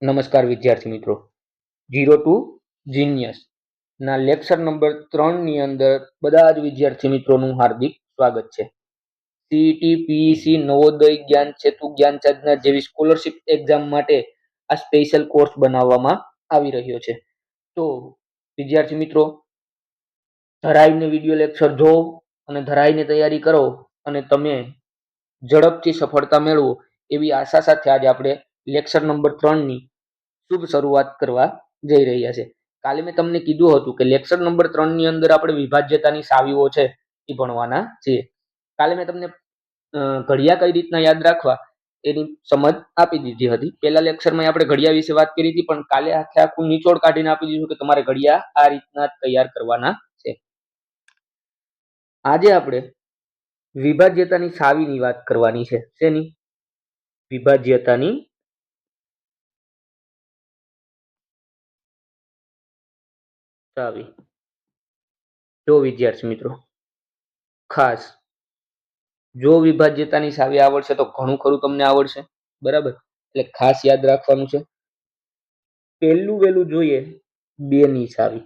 નમસ્કાર વિદ્યાર્થી મિત્રો, ઝીરો ટુ જીનિયસ ના લેક્ચર નંબર 3 ની અંદર બધા જ વિદ્યાર્થી મિત્રોનું હાર્દિક સ્વાગત છે. સીઈટી, પીઈસી, નવોદય, જ્ઞાન સેતુ, જ્ઞાન સાધના જેવી સ્કોલરશિપ એક્ઝામ માટે આ સ્પેશિયલ કોર્સ બનાવવામાં આવી રહ્યો છે. તો વિદ્યાર્થી મિત્રો, ધરાઈને વિડીયો લેક્ચર જો અને ધરાઈને તૈયારી કરો અને તમે ઝડપથી સફળતા મેળવો એવી આશા સાથે આજે આપણે લેક્ચર નંબર 3 ની શુભ શરૂઆત કરવા જઈ રહ્યા છે. કાલે મેં તમને કીધું હતું કે લેક્ચર નંબર 3 ની અંદર આપણે વિભાજ્યતાની સાવીઓ છે એ ભણવાના છીએ. કાલે મેં તમને ઘડિયા કઈ રીતના યાદ રાખવા એની સમજ આપી દીધી હતી. પહેલા લેક્ચરમાં આપણે ઘડિયા વિશે વાત કરી હતી, પણ કાલે આખું નિચોડ કાઢીને આપી દીધું કે તમારે ઘડિયા આ રીતના તૈયાર કરવાના છે. આજે આપણે વિભાજ્યતાની સાવીની વાત કરવાની છે. શેની? વિભાજ્યતાની સાવી. જો વિદ્યાર્થી મિત્રો, ખાસ જો વિભાજ્યતાની સાવી આવડશે તો ઘણું ખરું તમને આવડશે, બરાબર? એટલે ખાસ યાદ રાખવાનું છે. પહેલું વેલું જોઈએ 2 ની સાવી.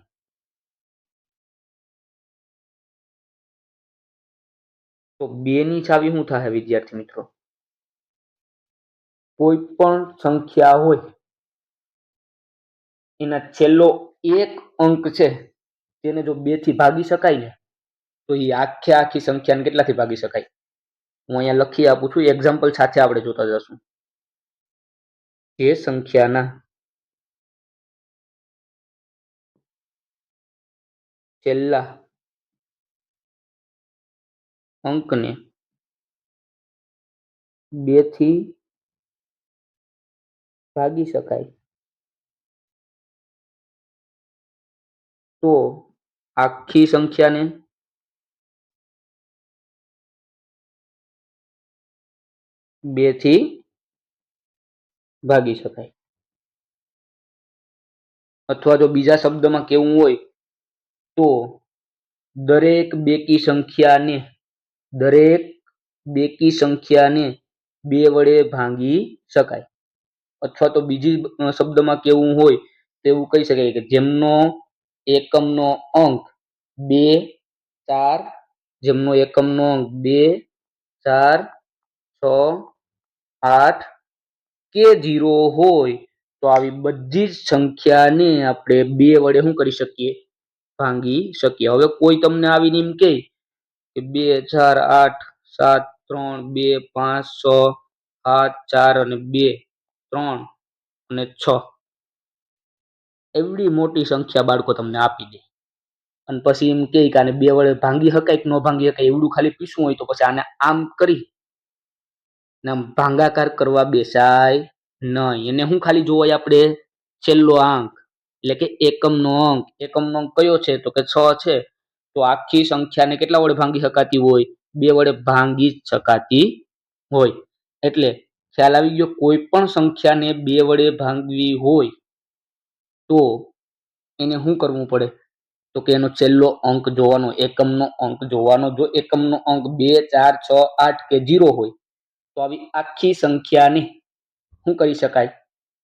તો 2 ની સાવી શું થાય વિદ્યાર્થી મિત્રો? કોઈ પણ સંખ્યા હોય એના છેલ્લો એક અંક છે તેને જો 2 થી ભાગી શકાય ને તો એ આખી સંખ્યાને કેટલાથી ભાગી શકાય? હું અહીંયા લખી આપું છું, એક્ઝામ્પલ સાથે આપણે જોતા જશું. જે સંખ્યાના છેલ્લા અંકને 2 થી ભાગી શકાય તો આખી સંખ્યાને 2 થી ભાગી શકાય. અથવા જો બીજા શબ્દમાં કેવું હોય તો દરેક બેકી સંખ્યાને 2 વડે ભાંગી શકાય. અથવા તો બીજી શબ્દમાં કેવું હોય તેવું કહી શકાય કે જેમનો એકમનો અંક 2, 4, જેમનો એકમનો અંક 2, 4, 6, 8 કે 0 હોય તો આવી બધી જ સંખ્યાને આપણે 2 વડે શું કરી શકીએ? ભાંગી શકીએ. હવે કોઈ તમને આવીને એમ કહે કે 2, 4, 8, 7, 3, 2, 5, 6, 7, 4 અને 2, 3 અને 6 એવડી મોટી સંખ્યા બાળકો તમને આપી દે અને પછી એમ કે આને 2 વડે ભાંગી શકાય કે ન ભાંગી શકાય એવડું ખાલી પૂછવું હોય તો પછી આને આમ કરી ભાંગાકાર કરવા બેસાય નહીં. એને શું ખાલી જોવાય આપણે? છેલ્લો આંક, એટલે કે એકમનો અંક. એકમનો અંક કયો છે? તો કે 6 છે. તો આખી સંખ્યાને કેટલા વડે ભાંગી શકાતી હોય? 2 વડે ભાંગી જ શકાતી હોય. એટલે ખ્યાલ આવી ગયો? કોઈ પણ સંખ્યાને 2 વડે ભાંગવી હોય તો એને શું કરવું પડે? તો કે એનો છેલ્લો અંક જોવાનો, એકમનો અંક જોવાનો. જો એકમનો અંક 2, 4, 6, 8 કે 0 હોય તો આવી આખી સંખ્યાને શું કરી શકાય?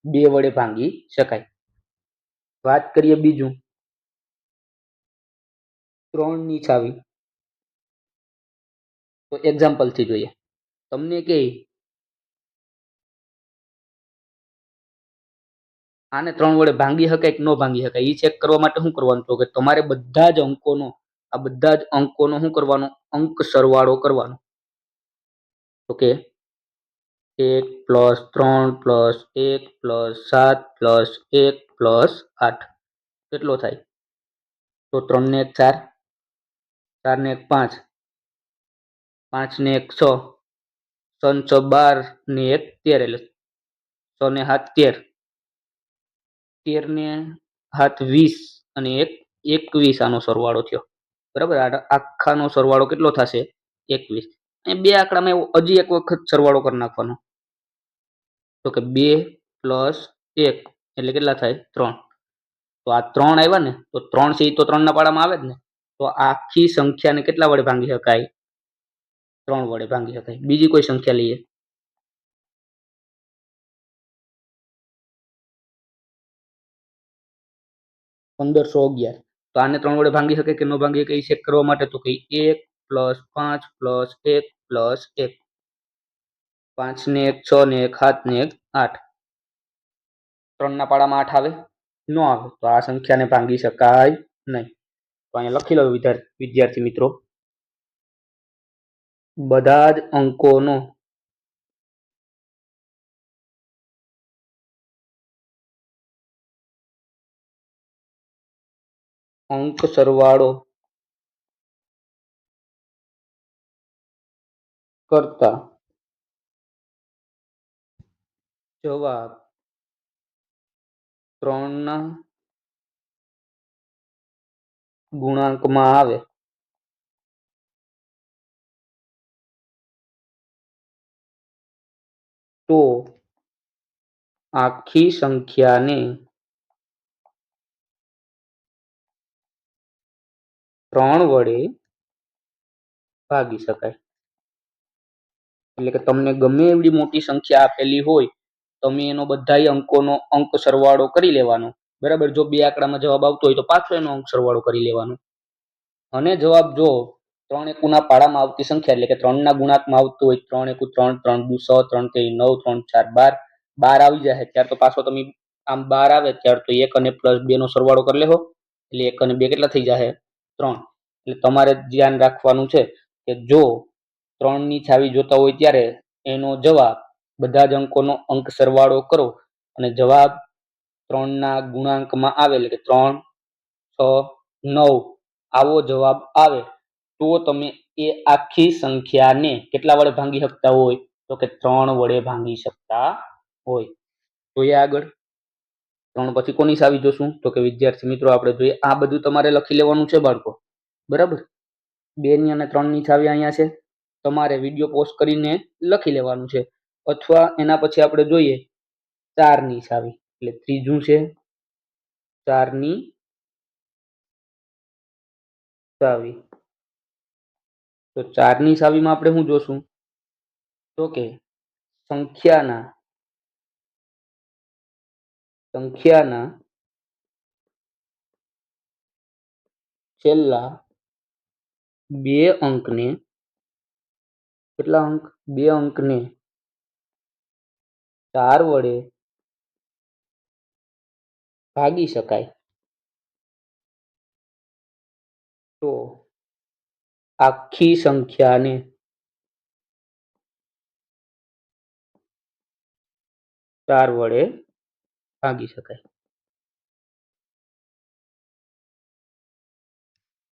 2 વડે ભાંગી શકાય. વાત કરીએ બીજું, 3 ની છાવી. તો એક્ઝામ્પલ થી જોઈએ. તમને કે આને 3 વડે ભાંગી શકાય કે ન ભાંગી શકાય એ ચેક કરવા માટે શું કરવાનું? તો કે તમારે બધા જ અંકોનો શું કરવાનો? અંક સરવાળો કરવાનો. તો કે 1 + 3 + 1 + 7 + 1 + 8 કેટલો થાય? તો 3 ને 1 4, 4 ને 1 5, 5 ને 1 6, 6 ને 6 12 ને 1 13, એટલે 6 ને 7 13, 13 ને 7 20 અને 1 21 આનો સરવાળો થયો. બરાબર? આખાનો સરવાળો કેટલો થશે? 21. અને બે આંકડામાં હજી એક વખત સરવાળો કરી નાખવાનો. તો કે 2 + 1 એટલે કેટલા થાય? 3. તો આ 3 આવ્યા ને, તો 3 છે એ તો 3 ના પાડામાં આવે જ ને. તો આખી સંખ્યાને કેટલા વડે ભાંગી શકાય? 3 વડે ભાંગી શકાય. બીજી કોઈ સંખ્યા લઈએ. 1511. તો આને 3 વડે ભાંગી શકે કે ન ભાંગી શકે એ ચેક કરવા માટે તો કે 1 + 5 + 1 + 1. 5 ને 1 6 ને 1 7 ને 1 8. 3 ના પાડામાં 8 આવે? ન આવે. તો આ સંખ્યાને ભાંગી શકાય નહીં. તો અહીંયા લખી લો વિદ્યાર્થી મિત્રો, બધા જ અંકોનો અંક સરવાળો કરતા જવાબ 3 ના ગુણાંકમાં આવે તો આખી સંખ્યાને 3 વડે ભાગી શકાય. એટલે કે તમને ગમે એવડી મોટી સંખ્યા આપેલી હોય, તમે એનો બધાય અંકોનો અંક સરવાળો કરી લેવાનો. બરાબર? જો 2 આંકડામાં જવાબ આવતો હોય તો પાછો એનો અંક સરવાળો કરી લેવાનો. અને જવાબ જો 3 એકુના પાડામાં આવતી સંખ્યા એટલે કે 3 ના ગુણાંકમાં આવતું હોય, 3 એકુ 3, 3 દુ 6, 3 તેરી 9, 3 4 12, 12 આવી જાય ત્યાર તો પાછો તમે આમ 12 આવે ત્યાર તો 1 અને +2 નો સરવાળો કરી લેવો. એટલે 1 અને 2 કેટલા થઈ જાય? 3. એટલે તમારે ધ્યાન રાખવાનું છે કે જો 3 ની છાવી જોતા હોય ત્યારે એનો જવાબ બધા જ અંકોનો અંક સરવાળો કરો અને જવાબ 3 ના ગુણાંકમાં આવે એટલે કે 3, 6, 9 આવો જવાબ આવે તો તમે એ આખી સંખ્યાને કેટલા વડે ભાંગી શકતા હોય? તો કે 3 વડે ભાંગી શકતા હોય. જોઈએ આગળ 3 પછી કોની સાવી જોશું? તો કે વિદ્યાર્થી મિત્રો આપણે જોઈએ આ બધું તમારે લખી લેવાનું છે બાળકો. બરાબર? 2 ની અને 3 ની છાવી અહીંયા છે. તમારે વિડીયો પોઝ કરીને લખી લેવાનું છે. અથવા એના પછી આપણે જોઈએ 4 ની છાવી. એટલે ત્રીજું છે 4 ની છાવી. તો 4 ની છાવીમાં આપણે શું જોશું? તો કે સંખ્યાના છેલ્લા 2 અંકને કેટલા અંક? 2 અંકને 4 વડે ભાગી શકાય તો આખી સંખ્યાને 4 વડે ભાગી શકાય.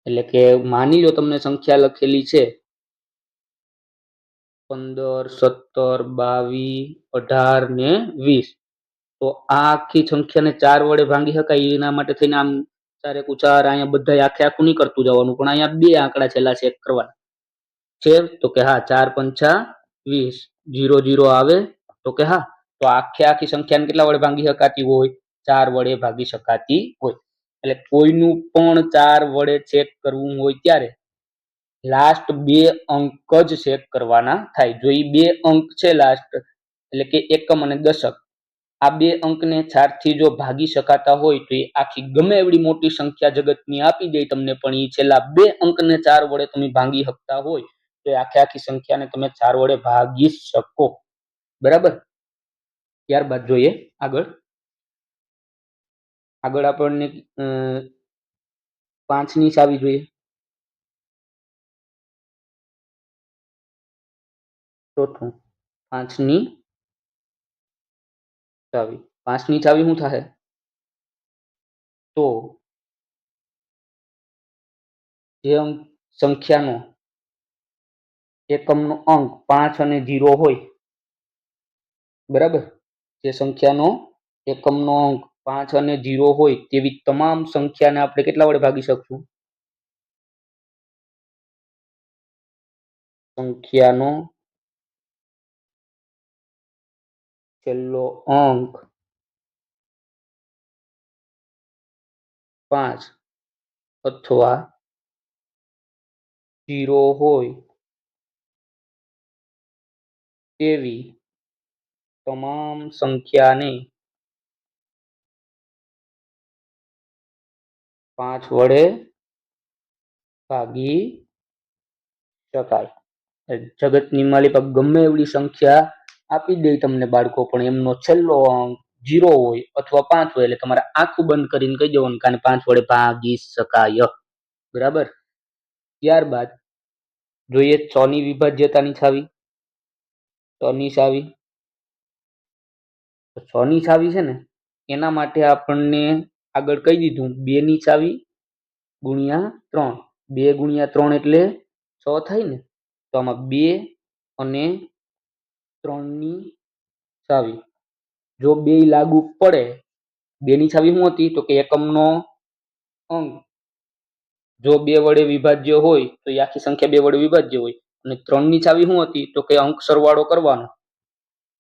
એટલે કે માની લો તમને સંખ્યા લખેલી છે 15, 17, 22, 18 ને 20. તો આ આખી સંખ્યાને 4 વડે ભાંગી શકાય એના માટે થઈને આમ 4 એકુ 4 અહીંયા બધા આખે આખું નહીં કરતું જવાનું પણ અહીંયા 2 આંકડા છેલ્લા ચેક કરવાના છે. તો કે હા 4 પંચા 20, 0 0 આવે તો કે હા. તો આખે આખી સંખ્યાને કેટલા વડે ભાંગી શકાતી હોય? 4 વડે ભાગી શકાતી હોય. એટલે કોઈનું પણ 4 વડે ચેક કરવું હોય ત્યારે લાસ્ટ 2 અંક જ ચેક કરવાના થાય. જો એ 2 અંક છે લાસ્ટ એટલે કે એકમ અને દશક આ 2 અંકને 4 થી જો ભાગી શકાતા હોય તો એ આખી ગમે એવડી મોટી સંખ્યા જગતની આપી દે તમને પણ એ છેલ્લા 2 અંકને 4 વડે તમે ભાંગી શકતા હોય તો એ આખે આખી સંખ્યાને તમે 4 વડે ભાગી શકો. બરાબર? ત્યારબાદ જોઈએ આગળ આપણને 5 ની ચાવી જોઈએ. ચોથું 5 ની ચાવી. 5 ની ચાવી શું થાય? તો જે સંખ્યાનો એકમનો અંક 5 અને 0 હોય, બરાબર? જે સંખ્યાનો એકમનો અંક 5 અને 0 હોય તેવી તમામ સંખ્યાને આપણે કેટલા વડે ભાગી શકશું? સંખ્યાનો છેલ્લો અંક 5 અથવા 0 હોય તેવી તમામ સંખ્યાને 5 વડે ભાગી શકાય. જગતની માલિકા ગમે એવડી સંખ્યા આપી દે તમને બાળકો, પણ એમનો છેલ્લો અંક 0 હોય અથવા 5 હોય એટલે તમારે આંખું બંધ કરીને કહી દેવાનું કે 5 વડે ભાગી શકાય. બરાબર. ત્યારબાદ જોઈએ 6 ની વિભાજ્યતાની છાવી. 6 ની છાવી, તો 6 ની છાવી છે ને એના માટે આપણને આગળ કહી દીધું 2 ની છાવી ગુણ્યા 3. 2 ગુણ્યા 3 એટલે 6 થાય ને. તો આમાં 2 અને 3 ની છાવી, જો 2 લાગુ પડે, 2 ની છાવી શું હતી તો કે એકમનો અંક જો 2 વડે વિભાજ્ય હોય તો એ આખી સંખ્યા 2 વડે વિભાજ્ય હોય. અને 3 ની છાવી શું હતી તો કે અંક સરવાળો કરવાનો.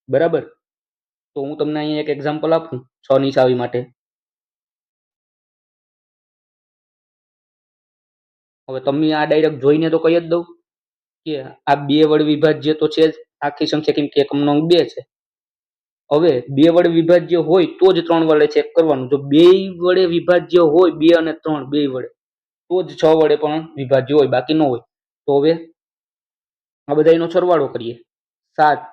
બરાબર. તો હું તમને અહીંયા એક એક્ઝામ્પલ આપું 6 ની છાવી માટે. હવે તમે આ ડાયરેક્ટ જોઈને તો કહી જ દઉં કે આ 2 વડે વિભાજ્ય તો છે જ આખી સંખ્યા, કેમ કે એકમનો અંક 2 છે. હવે 2 વડે વિભાજ્ય હોય તો જ 3 વડે ચેક કરવાનું. જો 2 વડે વિભાજ્ય હોય, 2 અને 3 2 વડે, તો જ 6 વડે પણ વિભાજ્ય હોય, બાકી ન હોય. તો હવે આ બધાનો સરવાળો કરીએ. 7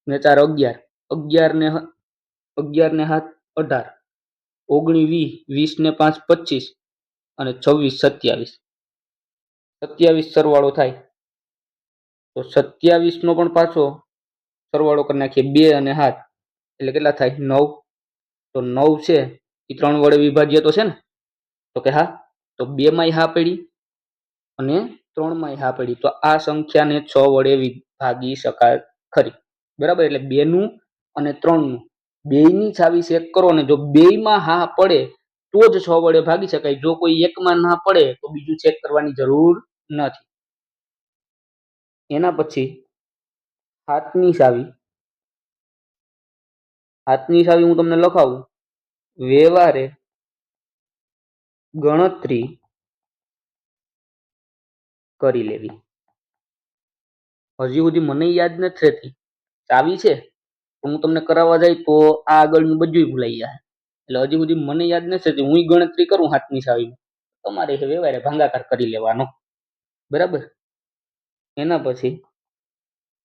ને 4 11, 11 ને 7 18, 19 20, 20 ને 5 25 અને 26 27. 27 સરવાળો થાય. તો 27 નો પણ પાછો સરવાળો કરી નાખીએ. 2 અને 7 એટલે કેટલા થાય 9. તો 9 છે એ 3 વડે વિભાજ્ય તો છે ને, તો કે હા. તો 2 માં હા પડી અને 3 માં હા પડી. તો આ સંખ્યાને 6 વડે ભાગી શકાય ખરી. બરાબર. એટલે 2 નું અને 3 નું બેયની છાવી ચેક કરો ને જો બેયમાં હા પડે તો જ 6 વડે ભાગી શકાય. જો કોઈ એકમાં ના પડે તો બીજું ચેક કરવાની જરૂર નથી. એના પછી 7 ની છાવી. 7 ની છાવી હું તમને લખાવું. વ્યવહારે ગણતરી કરી લેવી. હજી સુધી મને યાદ નથી રહેતી. ચાવી છે હું તમને કરાવવા જાય તો આ આગળનું બધું ભૂલાઈ જાય. એટલે હજી સુધી મને યાદ નથી રહેતી. હું ગણતરી કરું 7 ની છાવી, તમારે વ્યવહારે ભાગાકાર કરી લેવાનો. બરાબર. એના પછી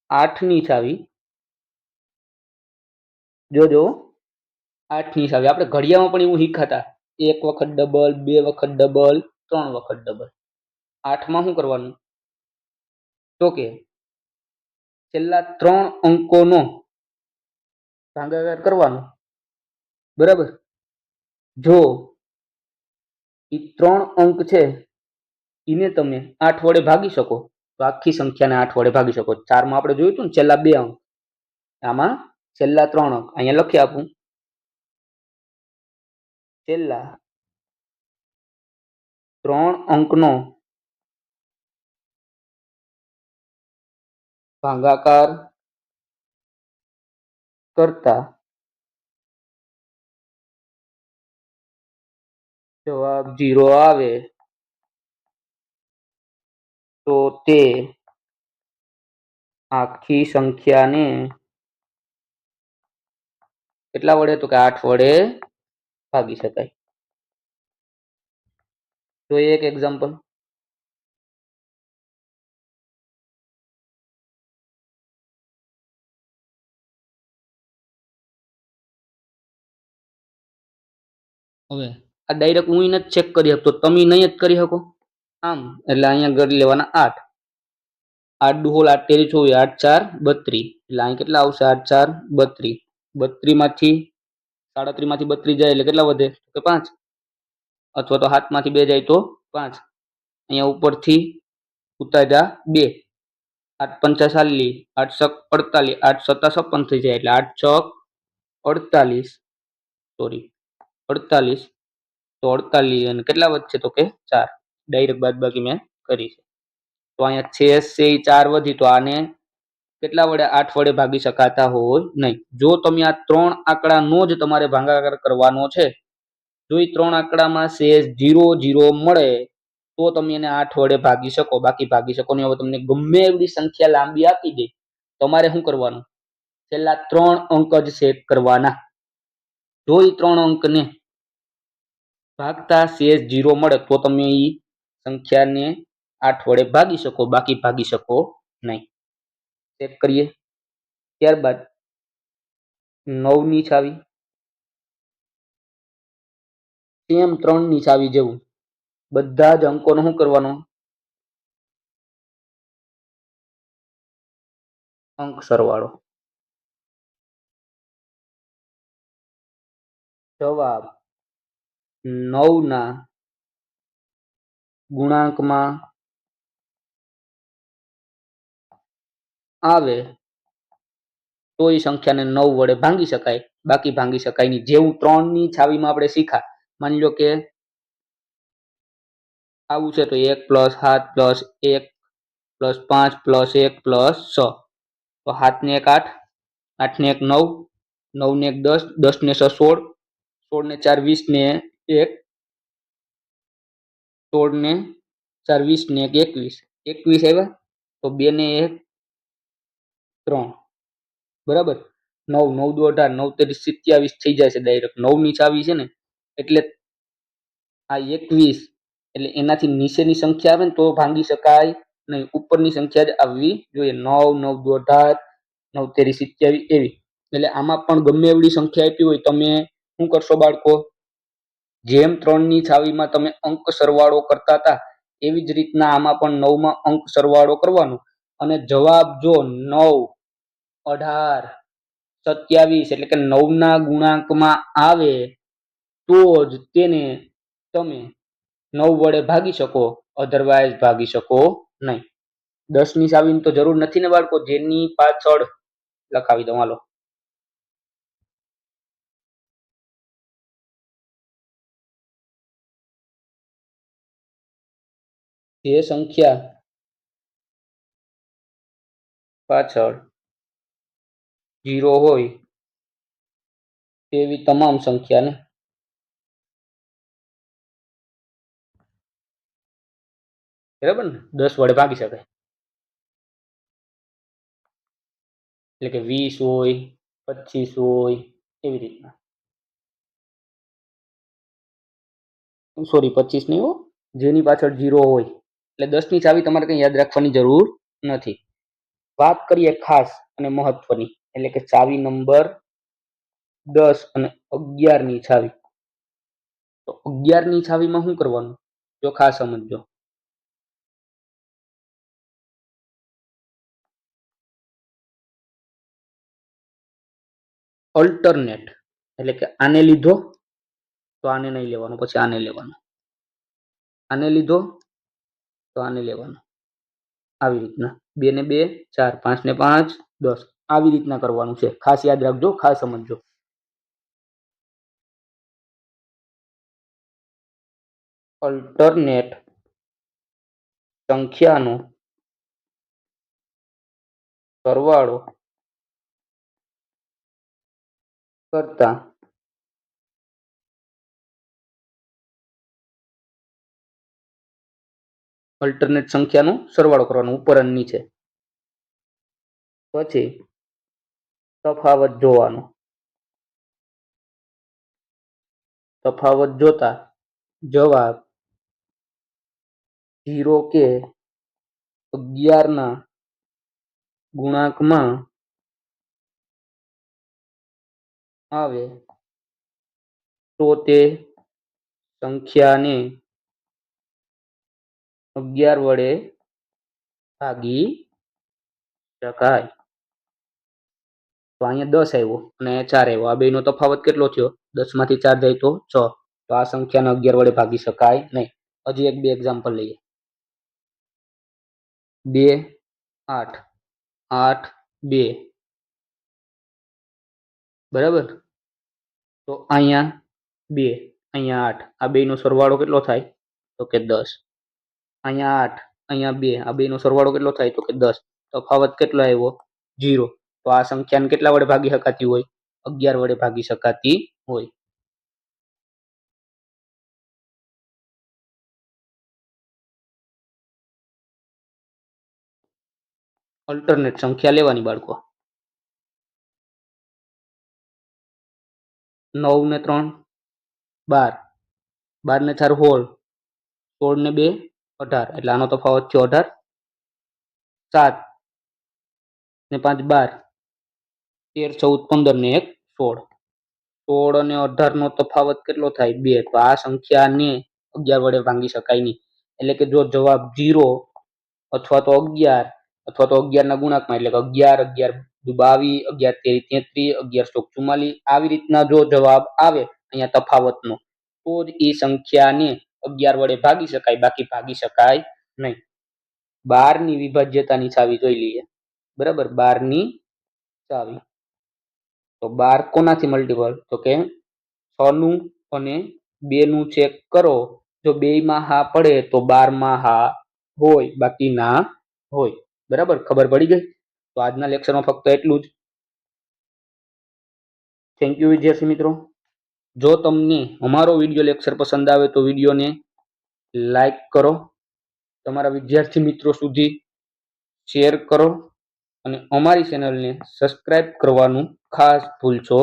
8 ની છાવી. જોજો 8 ની છાવી આપણે ઘડિયામાં પણ એવું શીખાતા, 1 વખત ડબલ, 2 વખત ડબલ, 3 વખત ડબલ. 8 માં શું કરવાનું તો કે છેલ્લા 3 અંકોનો ભાગાકાર કરવાનો. બરાબર. જો એ 3 અંક છે એને તમે 8 વડે ભાગી શકો તો આખી સંખ્યાને 8 વડે ભાગી શકો. 4 માં આપણે જોયું હતું ને છેલ્લા 2 અંક, આમાં છેલ્લા 3 અંક અહીંયા લખી આપું. છેલ્લા 3 અંકનો ભાગાકાર કરતા જવાબ 0 આવે તો તે આખી સંખ્યાને કેટલા વડે તો કે 8 વડે ભાગી શકાય. તો એક એક્ઝામ્પલ. હવે આ ડાયરેક્ટ હું નથી ચેક કરી શકતો, તમે નહીં જ કરી શકો. આમ એટલે અહીંયા કરી લેવાના 8. 8 દુ હોલ 8 તેરી 24, 8 4 32. એટલે અહીં કેટલા આવશે 8 4 32. 32 માંથી 37 માંથી 32 જાય એટલે કેટલા વધે કે 5, અથવા તો 7 માંથી 2 જાય તો 5. અહીંયા ઉપરથી ઉતાર્યા 2. 8 પંચા 40, 8 સક 48, 8 સત્તા 56 થઈ જાય એટલે 8 ચોક 48, સોરી 48. તો 48 અને કેટલા વધશે તો કે 4. ડાયરેક્ટ બાદબાકી મેં કરી છે. તો અહીંયા 6 છે એ 4 વધી, તો આને કેટલા વડે 8 વડે ભાગી શકાતા હોય નહીં. જો તમે આ 3 આંકડાનો જ તમારે ભાગાકાર કરવાનો છે, જો એ 3 આંકડામાં શેષ 0 0 મળે તો તમે એને 8 વડે ભાગી શકો, બાકી ભાગી શકો નહીં. હવે તમને ગમે એવી સંખ્યા લાંબી આપી દે, તમારે શું કરવાનું છેલ્લા 3 અંક જ ચેક કરવાના. જો એ 3 અંકને ભાગતા શેષ 0 મળે તો તમે એ સંખ્યાને 8 વડે ભાગી શકો, બાકી ભાગી શકો નહીં. ચેક કરીએ. ત્યારબાદ 9 ની છાવી, સેમ 3 ની છાવી જેવું બધા જ અંકોનો શું કરવાનો? અંક સરવાળો. જવાબ 9 ના ગુણાંકમાં આવે તો એ સંખ્યાને 9 વડે ભાંગી શકાય, બાકી ભાંગી શકાય નહીં. જેવું 3 ની છાવીમાં આપણે શીખા. માની લો કે આવું છે તો 1 + 7 + 1 + 5 + 1 + 6. તો 7 ને 1 8, 8 ને 1 9, 9 ને 1 10, 10 ને 6 16, 16 ને 4 20 ને 1, 16 ને 4 20 ને 1 21, 21 આવ્યા. તો 2 ને 1 3, બરાબર. 9 9 દુ 18, 9 તેરી 27 થઈ જાય છે ડાયરેક્ટ. 9 ની છાવી છે ને એટલે આ 21, એટલે એનાથી નીચેની સંખ્યા આવે ને તો ભાંગી શકાય નહીં, ઉપરની સંખ્યા જ આવવી જોઈએ. 9 9 દુ 18, 9 તેરી 27 એવી. એટલે આમાં પણ ગમે એવડી સંખ્યા આપી હોય, તમે શું કરશો બાળકો? જેમ 3 ની છાવીમાં તમે અંક સરવાળો કરતા હતા એવી જ રીતના આમાં પણ 9 માં અંક સરવાળો કરવાનો. અને જવાબ જો 9 18 27 એટલે કે 9 ના ગુણાંકમાં આવે તો જ તેને તમે 9 વડે ભાગી શકો, અધરવાઇઝ ભાગી શકો નહીં. 10 ની છાવીની તો જરૂર નથી ને બાળકો, જેની પાછળ લખાવી દઉં હાલો. જે સંખ્યા પાછળ 0 હોય તેવી તમામ સંખ્યાને બરાબર ને 10 વડે ભાગી શકાય. એટલે કે 20 હોય, 25 હોય, એવી રીતના. સોરી 25 નહીં હો, જેની પાછળ 0 હોય. એટલે 10 ની ચાવી તમારે કંઈ યાદ રાખવાની જરૂર નથી. વાત કરીએ ખાસ અને મહત્વની, એટલે કે ચાવી નંબર 10 અને 11 ની છાવી. તો 11 ની છાવીમાં શું કરવાનું? જો ખાસ સમજજો. ઓલ્ટરનેટ એટલે કે આને લીધો તો આને નહીં લેવાનું, પછી આને લેવાનું, આને લીધો તો આને લેવાનું, આવી રીતના 2 ને 2 4, 5 ને 5 10, આવી રીતના કરવાનું છે. ખાસ યાદ રાખજો, ખાસ સમજજો. ઓલ્ટરનેટ સંખ્યાનો સરવાળો કરતા ઓલ્ટરનેટ સંખ્યાનો સરવાળો કરવાનો, ઉપર અને નીચે. પછી તફાવત જોવાનો. તફાવત જોતા જવાબ 0 કે 11 ના ગુણાંકમાં આવે તો તે સંખ્યાને 11 વડે ભાગી શકાય. તો અહીંયા 10 આવ્યો અને 4 આવ્યો. આ બેનો તફાવત કેટલો થયો? 10 માંથી 4 જાય તો 6. તો આ સંખ્યાને 11 વડે ભાગી શકાય નહીં. હજી એક બે એક્ઝામ્પલ લઈએ. 2 8, 8 2, બરાબર. તો અહીંયા 2, અહીંયા 8, આ બેનો સરવાળો કેટલો થાય? તો કે 10. અહીંયા 8, અહીંયા 2, આ બેનો સરવાળો કેટલો થાય? તો કે 10. તફાવત કેટલો આવ્યો? 0. તો આ સંખ્યાને કેટલા વડે ભાગી શકાતી હોય? 11 વડે ભાગી શકાતી હોય. ઓલ્ટરનેટ સંખ્યા લેવાની બાળકો. 9 ને 3 12, 12 ને 4 16, 16 ને 2 18, એટલે આનો તફાવત થયો 18, 7 ને 5 12, 13 14 15 ને 1 16, 16 અને 18 નો તફાવત કેટલો થાય? 2. તો આ સંખ્યાને 11 વડે ભાંગી શકાય નહીં. એટલે કે જો જવાબ 0 અથવા તો 11 અથવા તો 11 ના ગુણાંકમાં, એટલે કે 11 11 22 11 13 33 11 44, આવી રીતના જો જવાબ આવે અહીંયા તફાવતનો, તો જ એ સંખ્યાને 11 વડે ભાગી શકાય, બાકી ભાગી શકાય નહીં. 12 ની વિભાજ્યતાની ચાવી જોઈ લઈએ. બરાબર, 12 ની ચાવી. તો 12 કોનાથી મલ્ટીપલ? તો કે 6 નું અને 2 નું ચેક કરો. જો 2 માં હા પડે તો 12 માં હા હોય, બાકી ના હોય. બરાબર, ખબર પડી ગઈ? તો આજના લેક્ચરમાં ફક્ત એટલું જ. થેન્ક યુ વિદ્યાર્થી મિત્રો. જો તમને અમારો વિડીયો લેક્ચર પસંદ આવે તો વિડીયોને લાઈક કરો, તમારા વિદ્યાર્થી મિત્રો સુધી શેર કરો અને અમારી ચેનલને સબસ્ક્રાઇબ કરવાનું ખાસ ભૂલશો